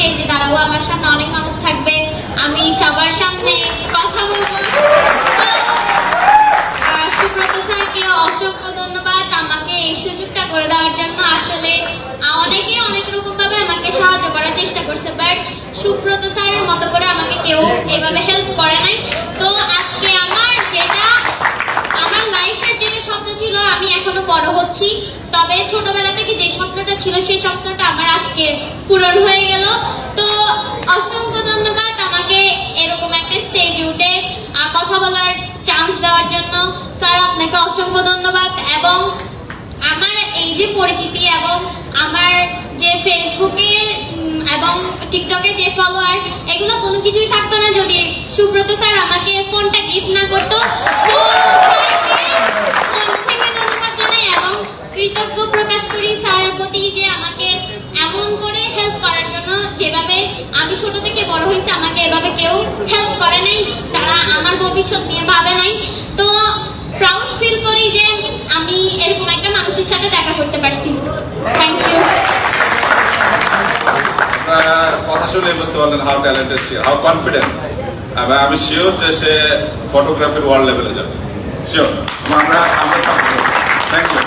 স্টেজে দাঁড়াবো, আমার সামনে অনেক মানুষ থাকবে, আমি সবার সামনে কথা বলবো। সুব্রত স্যারকে অসংখ্য ধন্যবাদ আমাকে এই সুযোগটা করে দেওয়ার জন্য। আসলে অনেকেই অনেক রকম ভাবে আমাকে সাহায্য করার চেষ্টা করছে, বাট সুব্রত স্যারের মতো করে আমাকে কেউ এভাবে হেল্প করে নাই। তো আজকে আমার লাইফের যেটা স্বপ্ন ছিল, আমি এখনো বড় হচ্ছি, তবে ছোটবেলা থেকে যে স্বপ্নটা ছিল সেই স্বপ্নটা আমার আজকে পূরণ হয়ে গেল। তো অসংখ্য ধন্যবাদ আমাকে এরকম একটা স্টেজে উঠে কথা বলার চান্স দেওয়ার জন্য। স্যার আপনাকে অসংখ্য ধন্যবাদ। এবং আমার এই যে পরিচিতি এবং আমার যে ফেসবুকে এবং টিকটকে যে ফলোয়ার, এগুলো কোনো কিছুই থাকতো না যদি সুব্রত স্যার আমাকে ফোনটা গিফট না করতো। তো স্যারকে ধন্যবাদ জানাই এবং কৃতজ্ঞ প্রকাশ করি স্যারের প্রতি যে আমাকে এমন করে হেল্প করার জন্য। যেভাবে আমি ছোট থেকে বড় হয়েছি, আমাকে এভাবে কেউ হেল্প করে নাই, তারা আমার ভবিষ্যৎ নিয়ে ভাবে নাই। তো প্রাউড ফিল করি যে আমি এরকম একটা মানুষের সাথে দেখা করতে পারছি। Thank you. কথা শুনে বুঝতে পারলেন হাউ ট্যালেন্টেড সে, হাউ কনফিডেন্ট। আমি শিওর যে সে ফটোগ্রাফির ওয়ার্ল্ড লেভেলে যাবে, শিওর। আমরা থ্যাংক ইউ।